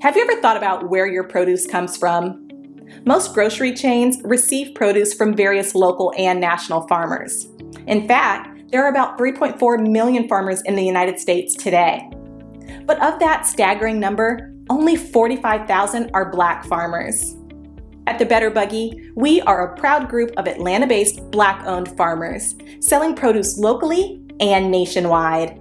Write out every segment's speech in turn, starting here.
Have you ever thought about where your produce comes from? Most grocery chains receive produce from various local and national farmers. In fact, there are about 3.4 million farmers in the United States today. But of that staggering number, only 45,000 are Black farmers. At the Better Buggy, we are a proud group of Atlanta-based Black-owned farmers, selling produce locally and nationwide.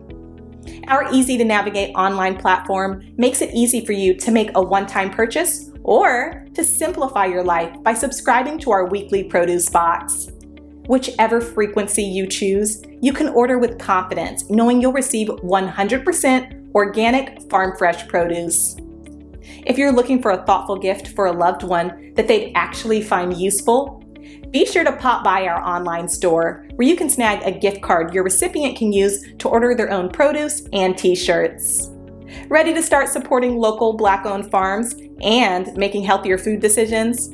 Our easy-to-navigate online platform makes it easy for you to make a one-time purchase or to simplify your life by subscribing to our weekly produce box. Whichever frequency you choose, you can order with confidence, knowing you'll receive 100% organic farm-fresh produce. If you're looking for a thoughtful gift for a loved one that they'd actually find useful, be sure to pop by our online store where you can snag a gift card your recipient can use to order their own produce and t-shirts. Ready to start supporting local Black-owned farms and making healthier food decisions?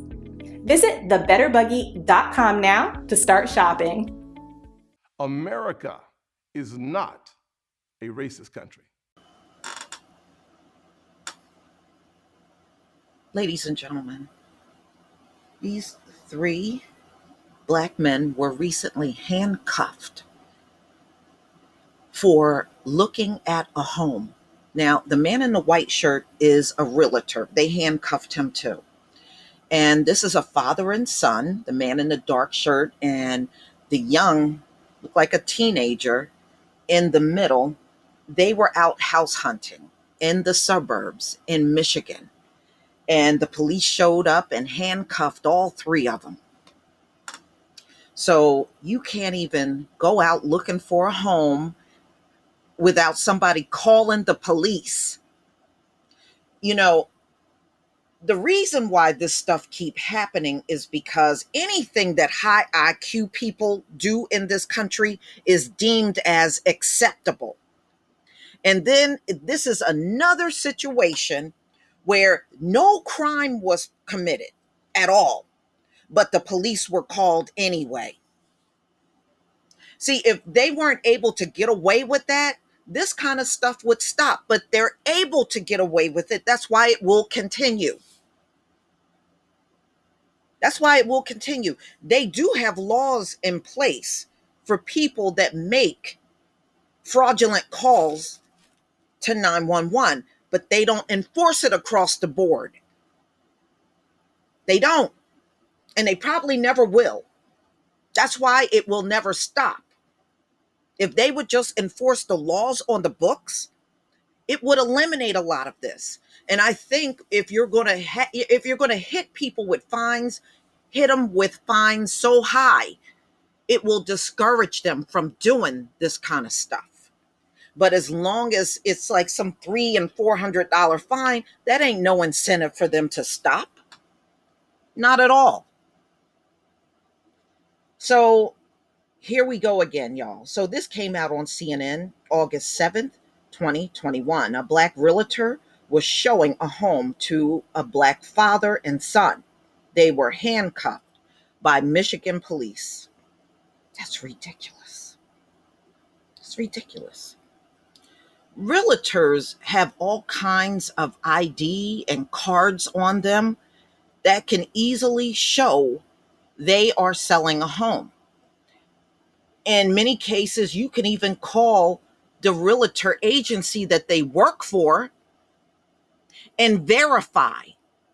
Visit thebetterbuggy.com now to start shopping. America is not a racist country. Ladies and gentlemen, these three Black men were recently handcuffed for looking at a home. Now, the man in the white shirt is a realtor. They handcuffed him too. And this is a father and son, the man in the dark shirt and the young, look like a teenager in the middle. They were out house hunting in the suburbs in Michigan. And the police showed up and handcuffed all three of them. So you can't even go out looking for a home without somebody calling the police. You know, the reason why this stuff keep happening is because anything that high IQ people do in this country is deemed as acceptable. And then this is another situation where no crime was committed at all, but the police were called anyway. See, if they weren't able to get away with that, this kind of stuff would stop, but they're able to get away with it. That's why it will continue. That's why it will continue. They do have laws in place for people that make fraudulent calls to 911, but they don't enforce it across the board. They don't, and they probably never will. That's why it will never stop. If they would just enforce the laws on the books, it would eliminate a lot of this. And I think if you're going to hit people with fines, hit them with fines so high, it will discourage them from doing this kind of stuff. But as long as it's like some $300 and $400 fine, that ain't no incentive for them to stop. Not at all. So here we go again, y'all. So this came out on CNN August 7th, 2021. A Black realtor was showing a home to a Black father and son. They were handcuffed by Michigan police. That's ridiculous. It's ridiculous. Realtors have all kinds of ID and cards on them that can easily show they are selling a home. In many cases, you can even call the realtor agency that they work for and verify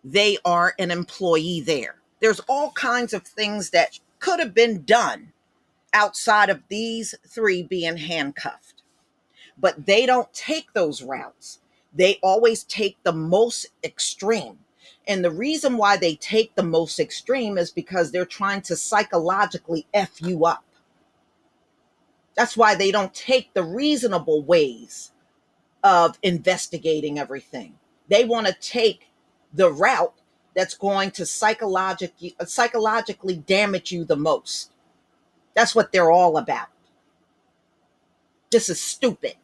they are an employee there. There's all kinds of things that could have been done outside of these three being handcuffed. But they don't take those routes. They always take the most extreme. And the reason why they take the most extreme is because they're trying to psychologically F you up. That's why they don't take the reasonable ways of investigating everything. They want to take the route that's going to psychologically damage you the most. That's what they're all about. This is stupid.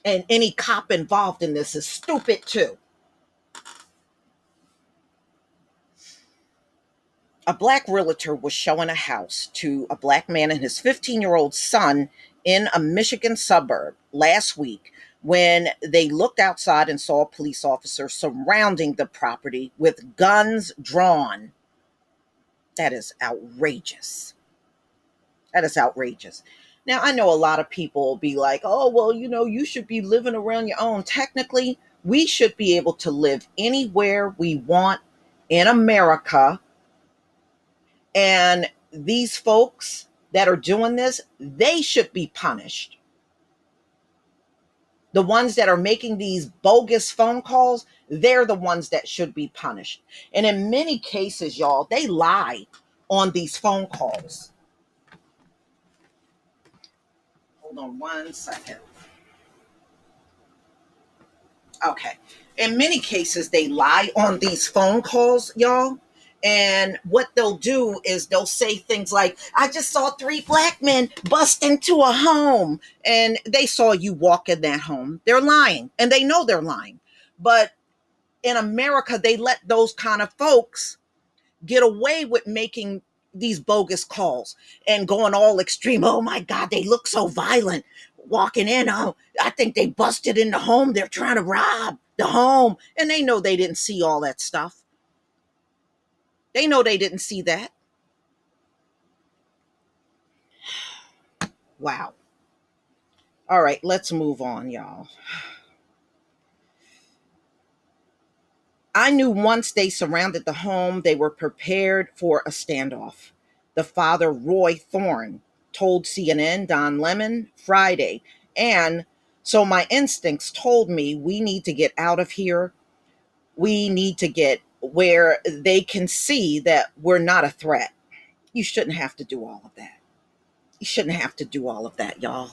And any cop involved in this is stupid too. A Black realtor was showing a house to a Black man and his 15-year-old son in a Michigan suburb last week when they looked outside and saw a police officer surrounding the property with guns drawn. That is outrageous. That is outrageous. Now, I know a lot of people will be like, oh, well, you should be living around your own. Technically, we should be able to live anywhere we want in America. And these folks that are doing this, they should be punished. The ones that are making these bogus phone calls, they're the ones that should be punished. And in many cases, y'all, they lie on these phone calls. Hold on one second. Okay. In many cases, they lie on these phone calls, y'all. And what they'll do is they'll say things like, I just saw 3 black men bust into a home. And they saw you walk in that home. They're lying. And they know they're lying. But in America, they let those kind of folks get away with making these bogus calls and going all extreme. Oh my God, they look so violent walking in. Oh, I think they busted in the home. They're trying to rob the home. And they know they didn't see all that stuff. They know they didn't see that. Wow. All right, let's move on, y'all. I knew once they surrounded the home, they were prepared for a standoff. The father, Roy Thorne, told CNN Don Lemon Friday. And so my instincts told me we need to get out of here. We need to get where they can see that we're not a threat. You shouldn't have to do all of that. You shouldn't have to do all of that, y'all.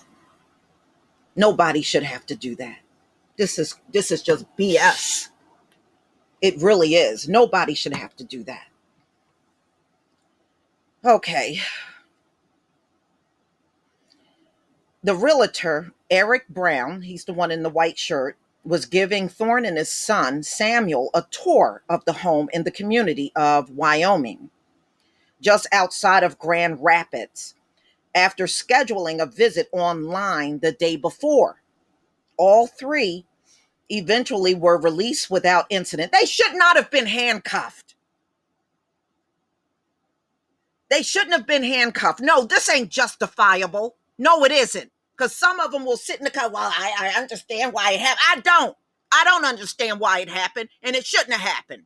Nobody should have to do that. This is just BS. It really is. Nobody should have to do that. Okay. The realtor, Eric Brown, he's the one in the white shirt, was giving Thorne and his son, Samuel, a tour of the home in the community of Wyoming, just outside of Grand Rapids, after scheduling a visit online the day before. All 3 eventually were released without incident. They should not have been handcuffed. They shouldn't have been handcuffed. No, this ain't justifiable. No, it isn't. Because some of them will sit in the car. Well, I understand why it happened. I don't. I don't understand why it happened, and it shouldn't have happened.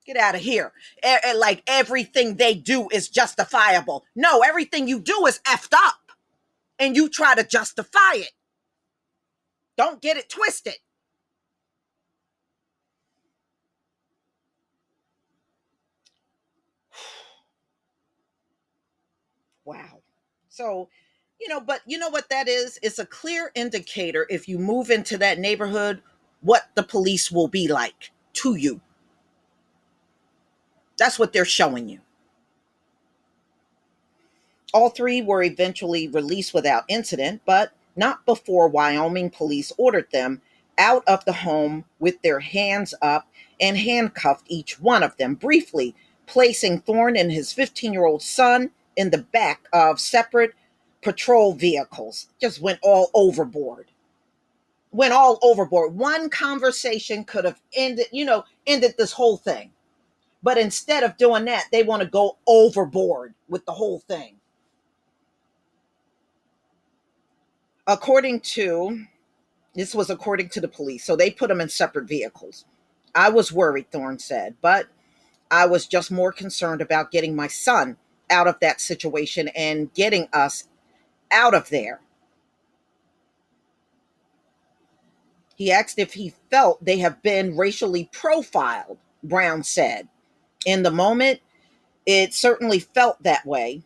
Get out of here. Like everything they do is justifiable. No, everything you do is effed up, and you try to justify it. Don't get it twisted. Wow. So, but you know what that is? It's a clear indicator if you move into that neighborhood, what the police will be like to you. That's what they're showing you. All 3 were eventually released without incident, but not before Wyoming police ordered them out of the home with their hands up and handcuffed each one of them briefly, placing Thorne and his 15-year-old son in the back of separate patrol vehicles. Just went all overboard. Went all overboard. One conversation could have ended this whole thing. But instead of doing that, they want to go overboard with the whole thing. This was according to the police. So they put them in separate vehicles. I was worried, Thorne said, but I was just more concerned about getting my son out of that situation and getting us out of there. He asked if he felt they have been racially profiled, Brown said. In the moment, it certainly felt that way.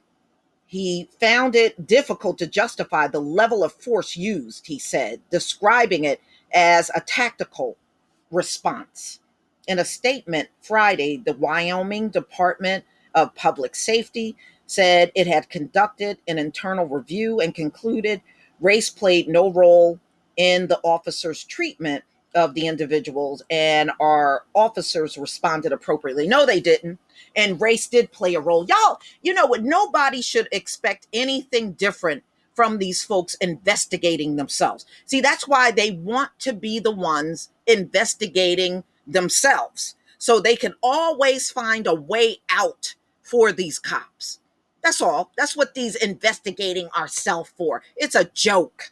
He found it difficult to justify the level of force used, he said, describing it as a tactical response. In a statement Friday, the Wyoming Department of Public Safety said it had conducted an internal review and concluded race played no role in the officers' treatment of the individuals, and our officers responded appropriately. No, they didn't. And race did play a role. Y'all, you know what? Nobody should expect anything different from these folks investigating themselves. See, that's why they want to be the ones investigating themselves, so they can always find a way out for these cops. That's all. That's what these investigating ourselves for. It's a joke.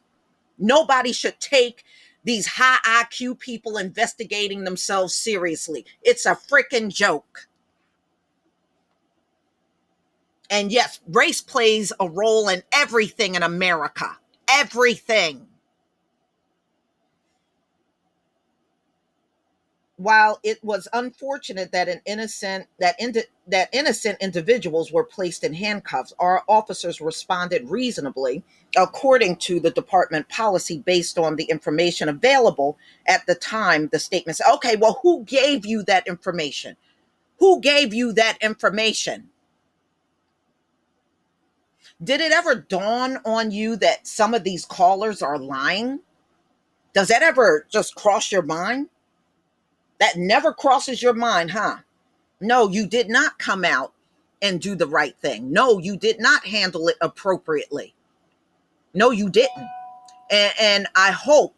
Nobody should take these high IQ people investigating themselves seriously. It's a freaking joke. And yes, race plays a role in everything in America. Everything. While it was unfortunate that innocent individuals were placed in handcuffs, our officers responded reasonably according to the department policy based on the information available at the time. The statement said, okay, well, who gave you that information? Who gave you that information? Did it ever dawn on you that some of these callers are lying? Does that ever just cross your mind? That never crosses your mind, huh? No, you did not come out and do the right thing. No, you did not handle it appropriately. No, you didn't. And I hope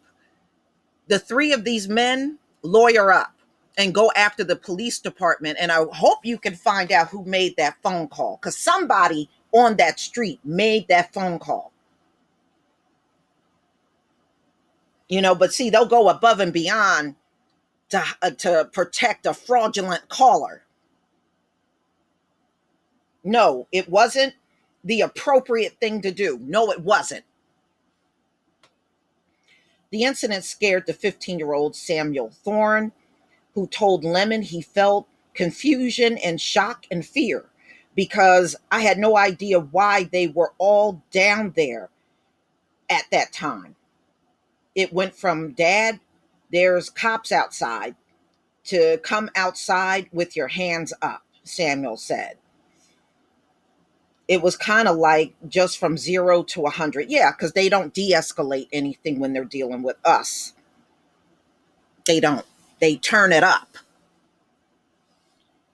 the three of these men lawyer up and go after the police department. And I hope you can find out who made that phone call, because somebody on that street made that phone call. But see, they'll go above and beyond to protect a fraudulent caller. No, it wasn't the appropriate thing to do. No, it wasn't. The incident scared the 15-year-old Samuel Thorne, who told Lemon he felt confusion and shock and fear because I had no idea why they were all down there at that time. It went from, Dad, there's cops outside, to come outside with your hands up, Samuel said. It was kind of like just from 0 to 100. Yeah, because they don't de-escalate anything when they're dealing with us. They don't. They turn it up.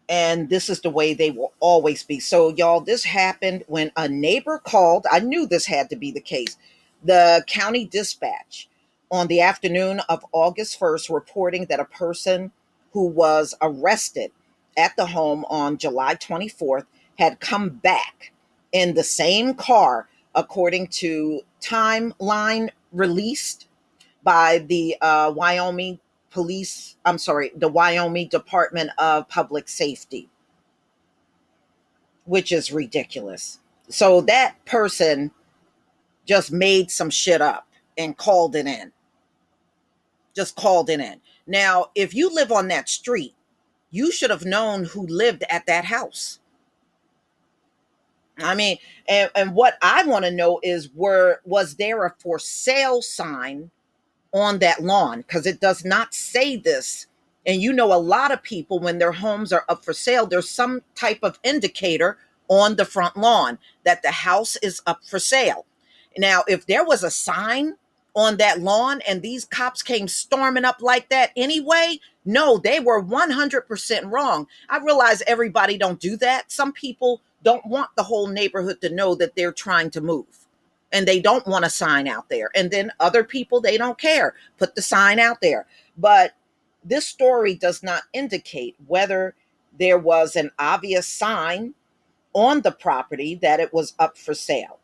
And this is the way they will always be. So, y'all, this happened when a neighbor called. I knew this had to be the case. The county dispatch on the afternoon of August 1st reporting that a person who was arrested at the home on July 24th had come back in the same car, according to timeline released by the the Wyoming Department of Public Safety, which is ridiculous. So that person just made some shit up and called it in. Just called it in. Now, if you live on that street, you should have known who lived at that house. I mean, and what I want to know is, was there a for sale sign on that lawn? Because it does not say this. And a lot of people, when their homes are up for sale, there's some type of indicator on the front lawn that the house is up for sale. Now, if there was a sign on that lawn and these cops came storming up like that anyway, no, they were 100% wrong. I realize everybody don't do that. Some people don't want the whole neighborhood to know that they're trying to move, and they don't want a sign out there. And then other people, they don't care. Put the sign out there. But this story does not indicate whether there was an obvious sign on the property that it was up for sale.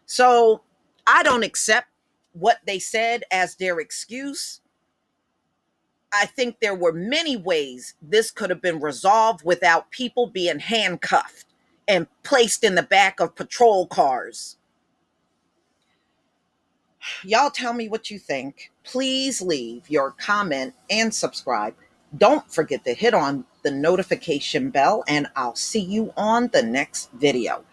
So I don't accept what they said as their excuse. I think there were many ways this could have been resolved without people being handcuffed and placed in the back of patrol cars. Y'all tell me what you think. Please leave your comment and subscribe. Don't forget to hit on the notification bell, and I'll see you on the next video.